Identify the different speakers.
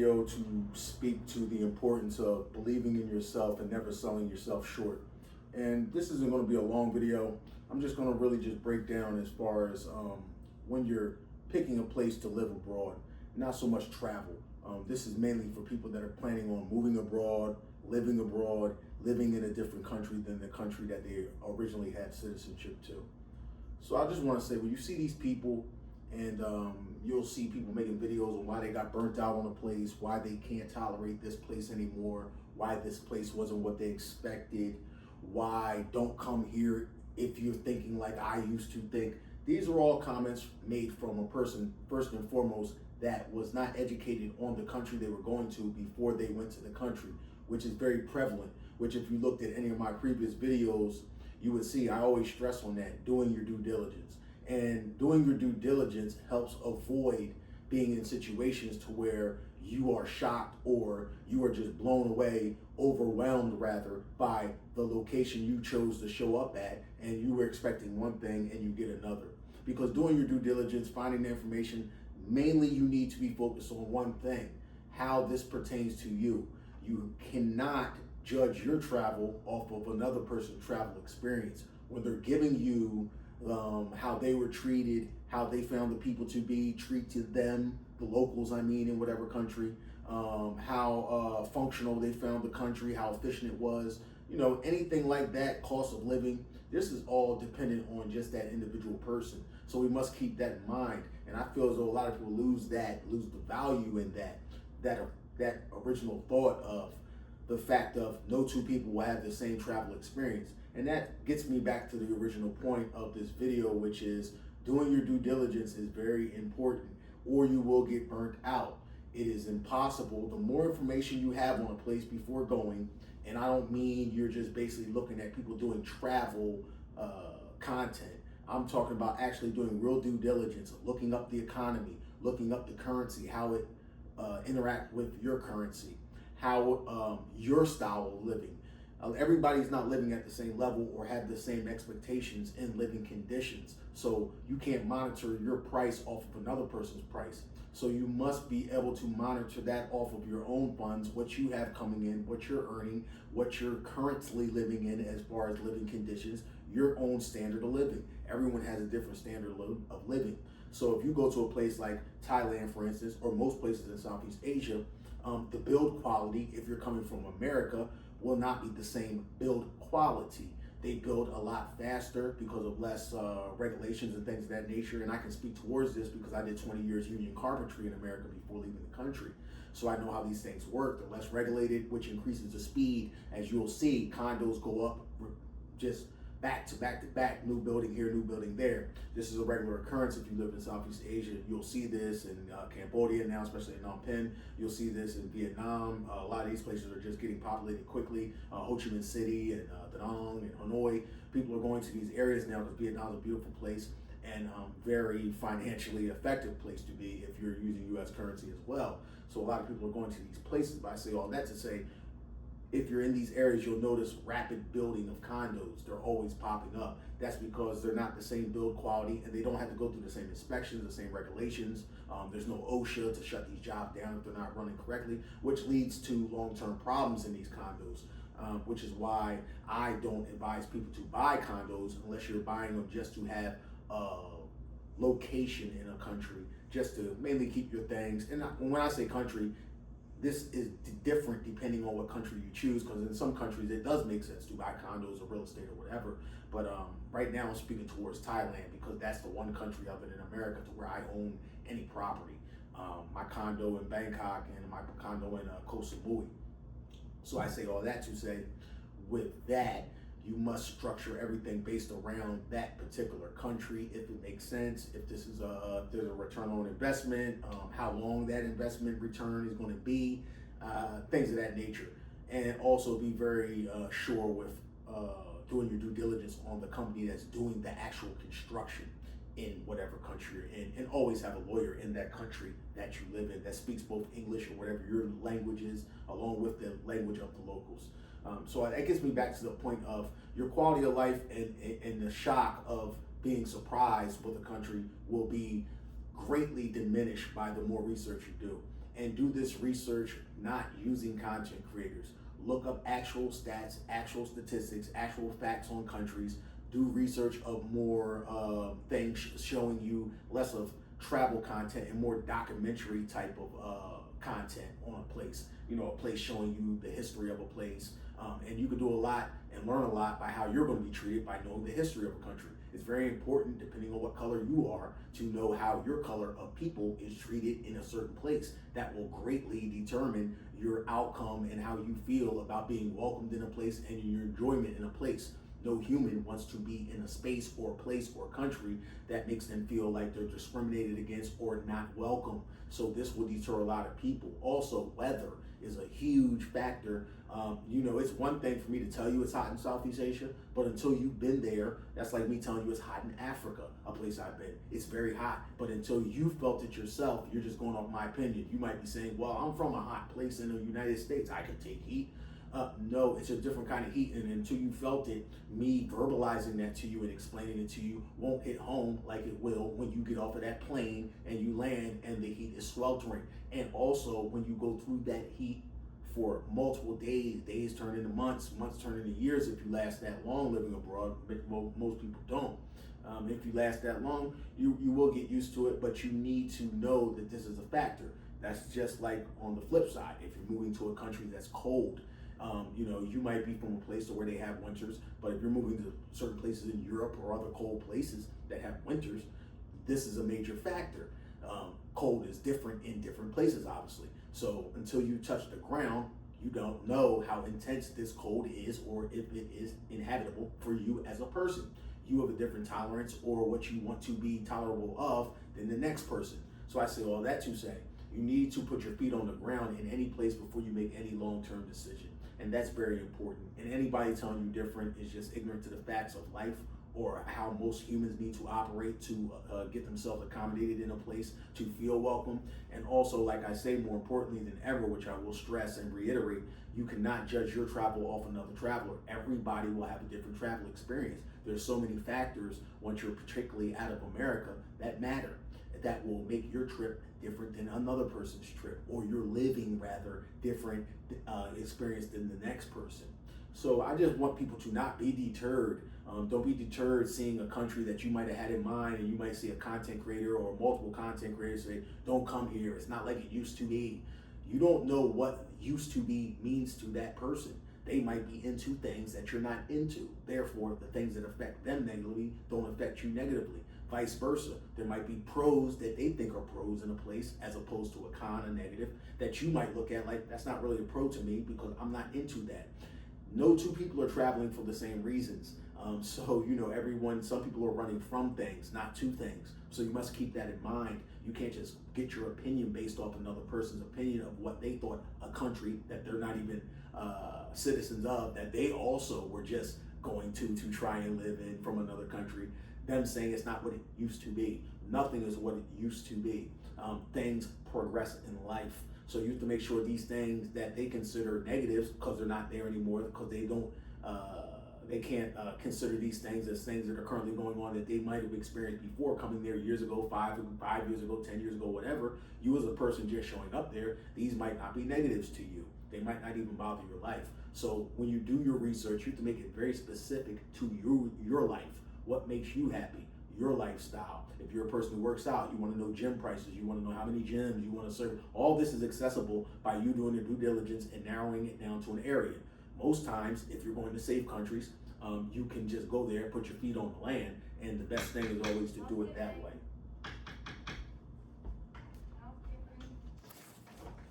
Speaker 1: video to speak to the importance of believing in yourself and never selling yourself short. And this isn't going to be a long video. I'm just going to really just break down as far as when you're picking a place to live abroad, not so much travel. This is mainly for people that are planning on moving abroad, living in a different country than the country that they originally had citizenship to. So I just want to say, when you see these people, and you'll see people making videos on why they got burnt out on a place, why they can't tolerate this place anymore, why this place wasn't what they expected, why don't come here if you're thinking like I used to think. These are all comments made from a person, first and foremost, that was not educated on the country they were going to before they went to the country, which is very prevalent, which if you looked at any of my previous videos, you would see I always stress on that, doing your due diligence. And doing your due diligence helps avoid being in situations to where you are shocked or you are just blown away, overwhelmed rather, by the location you chose to show up at, and you were expecting one thing and you get another. Because doing your due diligence, finding the information, mainly you need to be focused on one thing: how this pertains to you. You cannot judge your travel off of another person's travel experience. When they're giving you how they were treated, how they found the people to be, treated them, the locals, I mean, in whatever country, how functional they found the country, how efficient it was, anything like that, cost of living. This is all dependent on just that individual person. So we must keep that in mind. And I feel as though a lot of people lose the value in that original thought of the fact of no two people will have the same travel experience. And that gets me back to the original point of this video, which is doing your due diligence is very important, or you will get burnt out. It is impossible. The more information you have on a place before going, and I don't mean you're just basically looking at people doing travel content. I'm talking about actually doing real due diligence, looking up the economy, looking up the currency, how it interact with your currency, how your style of living. Everybody's not living at the same level or have the same expectations in living conditions. So you can't monitor your price off of another person's price. So you must be able to monitor that off of your own funds, what you have coming in, what you're earning, what you're currently living in as far as living conditions, your own standard of living. Everyone has a different standard of living. So if you go to a place like Thailand, for instance, or most places in Southeast Asia, the build quality, if you're coming from America, will not be the same build quality. They build a lot faster because of less regulations and things of that nature. And I can speak towards this because I did 20 years union carpentry in America before leaving the country. So I know how these things work. They're less regulated, which increases the speed. As you'll see, condos go up just back to back to back, new building here, new building there. This is a regular occurrence if you live in Southeast Asia. You'll see this in Cambodia now, especially in Phnom Penh. You'll see this in Vietnam. A lot of these places are just getting populated quickly. Ho Chi Minh City and Da Nang and Hanoi. People are going to these areas now because Vietnam is a beautiful place and very financially effective place to be if you're using U.S. currency as well. So a lot of people are going to these places. But I say all that to say, if you're in these areas, you'll notice rapid building of condos. They're always popping up. That's because they're not the same build quality and they don't have to go through the same inspections, the same regulations. There's no OSHA to shut these jobs down if they're not running correctly, which leads to long-term problems in these condos, which is why I don't advise people to buy condos unless you're buying them just to have a location in a country, just to mainly keep your things. And when I say country, this is different depending on what country you choose, because in some countries it does make sense to buy condos or real estate or whatever. But right now I'm speaking towards Thailand because that's the one country other than America to where I own any property. My condo in Bangkok and my condo in Koh Samui. So I say all that to say, with that, you must structure everything based around that particular country, if it makes sense, if this is there's a return on investment, how long that investment return is going to be, things of that nature. And also be very sure with doing your due diligence on the company that's doing the actual construction in whatever country you're in, and always have a lawyer in that country that you live in that speaks both English or whatever your language is, along with the language of the locals. So that gets me back to the point of your quality of life and the shock of being surprised with a country will be greatly diminished by the more research you do. and do this research not using content creators. Look up actual stats, actual statistics, actual facts on countries. Do research of more things showing you less of travel content and more documentary type of content on a place. You know, a place showing you the history of a place. And you can do a lot and learn a lot by how you're going to be treated by knowing the history of a country. It's very important, depending on what color you are, to know how your color of people is treated in a certain place. That will greatly determine your outcome and how you feel about being welcomed in a place and your enjoyment in a place. No human wants to be in a space or place or country that makes them feel like they're discriminated against or not welcome. So this will deter a lot of people. Also, weather is a huge factor. You know, it's one thing for me to tell you it's hot in Southeast Asia, but until you've been there, that's like me telling you it's hot in Africa, a place I've been. It's very hot, but until you felt it yourself, you're just going off my opinion. You might be saying, well, I'm from a hot place in the United States, I can take heat. No, it's a different kind of heat, and until you felt it, me verbalizing that to you and explaining it to you won't hit home like it will when you get off of that plane and you land and the heat is sweltering. And also, when you go through that heat for multiple days, days turn into months, months turn into years if you last that long living abroad. Most people don't. If you last that long, you will get used to it, but you need to know that this is a factor. That's just like on the flip side, if you're moving to a country that's cold. You know, you might be from a place where they have winters, but if you're moving to certain places in Europe or other cold places that have winters, this is a major factor. Cold is different in different places, obviously. So until you touch the ground, you don't know how intense this cold is or if it is inhabitable for you as a person. You have a different tolerance or what you want to be tolerable of than the next person. So I say all that to say, you need to put your feet on the ground in any place before you make any long-term decision. And that's very important. And anybody telling you different is just ignorant to the facts of life or how most humans need to operate to get themselves accommodated in a place to feel welcome. And also, like I say, more importantly than ever, which I will stress and reiterate, you cannot judge your travel off another traveler. Everybody will have a different travel experience. There's so many factors once you're particularly out of America that matter, that will make your trip different than another person's trip, or your living rather different experience than the next person. So I just want people to not be deterred. Don't be deterred seeing a country that you might have had in mind, and you might see a content creator or multiple content creators say, don't come here, it's not like it used to be. You don't know what used to be means to that person. They might be into things that you're not into. Therefore, the things that affect them negatively don't affect you negatively. Vice versa. There might be pros that they think are pros in a place as opposed to a con, a negative, that you might look at like, that's not really a pro to me because I'm not into that. No two people are traveling for the same reasons. So, you know, some people are running from things, not to things. So you must keep that in mind. You can't just get your opinion based off another person's opinion of what they thought a country that they're not even citizens of, that they also were just going to try and live in from another country. Them saying it's not what it used to be. Nothing is what it used to be. Things progress in life. So you have to make sure these things that they consider negatives because they're not there anymore, because they can't consider these things as things that are currently going on that they might have experienced before coming there years ago, 5 years ago, 10 years ago, whatever. You as a person just showing up there, these might not be negatives to you. They might not even bother your life. So when you do your research, you have to make it very specific to your life. What makes you happy? Your lifestyle. If you're a person who works out, you want to know gym prices, you want to know how many gyms you want to serve. All this is accessible by you doing your due diligence and narrowing it down to an area. Most times, if you're going to safe countries, you can just go there, put your feet on the land, and the best thing is always to do it that way.